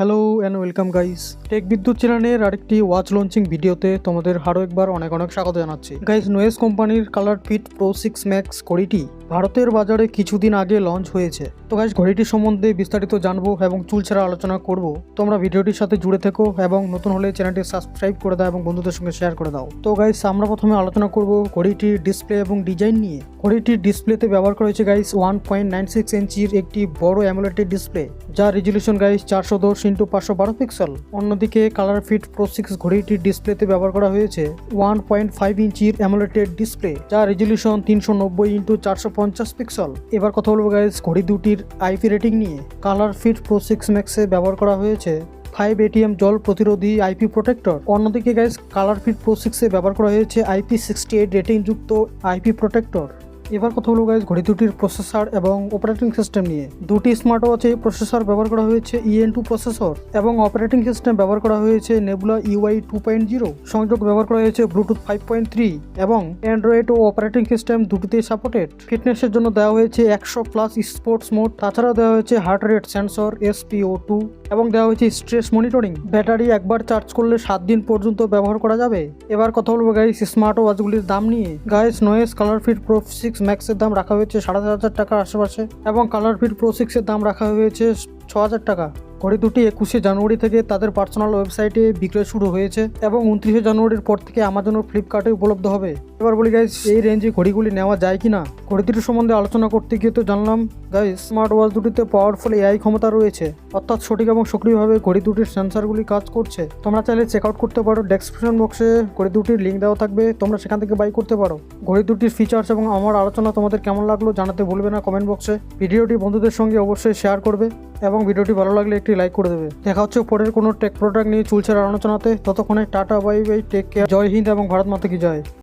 Hello and welcome guys, tech Bidyut চ্যানেলের আরেকটি watch launching ভিডিওতে তোমাদের আরও একবার অনেক স্বাগত জানাচ্ছি। গাইস, নোয়েস কোম্পানির কালারফিট প্রো 6 ম্যাক্স ঘড়িটি ভারতের বাজারে কিছুদিন আগে লঞ্চ হয়েছে। তো গাইস, ঘড়িটির সম্বন্ধে বিস্তারিত জানবো এবং চুলছেড়া আলোচনা করব। তোমরা ভিডিওটির সাথে জুড়ে থেকো এবং নতুন হলে চ্যানেলটি সাবস্ক্রাইব করে দাও এবং বন্ধুদের সঙ্গে শেয়ার করে দাও। তো গাইস, আমরা প্রথমে আলোচনা করব ঘড়িটির ডিসপ্লে এবং ডিজাইন নিয়ে। ঘড়িটির ডিসপ্লেতে ব্যবহার করা হয়েছে গাইস 1.96 ইঞ্চির একটি বড় অ্যামোলেড ডিসপ্লে, যার রেজুলেশন গাইস 410x512 পিক্সেল। অন্যদিকে কালারফিট প্রো 6 ঘড়িটির ডিসপ্লেতে ব্যবহার করা হয়েছে 1.5 ইঞ্চির অ্যামোলেড ডিসপ্লে, যার রেজুলেশন 390x450 পিক্সেল। এবার কথা বলবো গাইস ঘড়ি দুটির আইপি রেটিং নিয়ে। কালারফিট প্রো 6 ম্যাক্সে ব্যবহার করা হয়েছে 5 ATM জল প্রতিরোধী আইপি প্রোটেক্টর। অন্যদিকে গাইস কালারফিট প্রো 6 এ ব্যবহার করা হয়েছে IP68 রেটিং যুক্ত আইপি প্রোটেক্টর। এবার কথা হলো গাইস ঘড়ি দুটির প্রসেসর এবং অপারেটিং সিস্টেম নিয়ে। দুটি স্মার্ট ওয়াচে প্রসেসর ব্যবহার করা হয়েছে EN2 প্রসেসর এবং অপারেটিং সিস্টেম ব্যবহার করা হয়েছে নেবুলা UI 2.0। সংযোগ ব্যবহার করা হয়েছে ব্লুটুথ 5.3 এবং অ্যান্ড্রয়েড ও অপারেটিং সিস্টেম দুটিতেই সাপোর্টেড। ফিটনেসের জন্য দেওয়া হয়েছে 100+ স্পোর্টস মোড। তাছাড়া দেওয়া হয়েছে হার্ট রেট সেন্সর SpO2 এবং দেওয়া হয়েছে স্ট্রেস মনিটরিং। ব্যাটারি একবার চার্জ করলে 7 দিন পর্যন্ত ব্যবহার করা যাবে। এবার কথা বলবো গাইস স্মার্ট ওয়াচগুলির দাম নিয়ে। গাইস, নোয়েস কালারফিট প্রো 6 ম্যাক্সের দাম রাখা হয়েছে 7,500 টাকার আশেপাশে এবং কালারফিট প্রো 6 এর দাম রাখা হয়েছে 6,000 টাকা। ঘড়ি দুটি 21শে জানুয়ারি থেকে তাদের পার্সোনাল ওয়েবসাইটে বিক্রয় শুরু হয়েছে এবং 29শে জানুয়ারির পর থেকে অ্যামাজন ও ফ্লিপকার্টে উপলব্ধ হবে। এবার বলি গাইস, এই রেঞ্জে ঘড়িগুলি নেওয়া যায় কিনা। ঘড়ি দুটির সম্বন্ধে আলোচনা করতে গিয়ে তো জানলাম গাইস স্মার্ট ওয়াচ দুটিতে পাওয়ারফুল AI ক্ষমতা রয়েছে, অর্থাৎ সঠিক এবং সক্রিয়ভাবে ঘড়ি দুটির সেন্সরগুলি কাজ করছে। তোমরা চাইলে চেক আউট করতে পারো, ডেসক্রিপশন বক্সে ঘড়ি দুটির লিঙ্ক দেওয়া থাকবে, তোমরা সেখান থেকে বাই করতে পারো। ঘড়ি দুটির ফিচার্স এবং আমার আলোচনা তোমাদের কেমন লাগলো জানাতে ভুলবে না কমেন্ট বক্সে। ভিডিওটি বন্ধুদের সঙ্গে অবশ্যই শেয়ার করবে এবং ভিডিওটি ভালো লাগলে একটি লাইক করে দেবে। দেখা হচ্ছে পরের কোনো টেক প্রোডাক্ট নিয়ে চুলছেড়া আলোচনাতে। ততক্ষণে tata, bye bye, take care, জয় হিন্দ এবং ভারত মাতা কি জয়।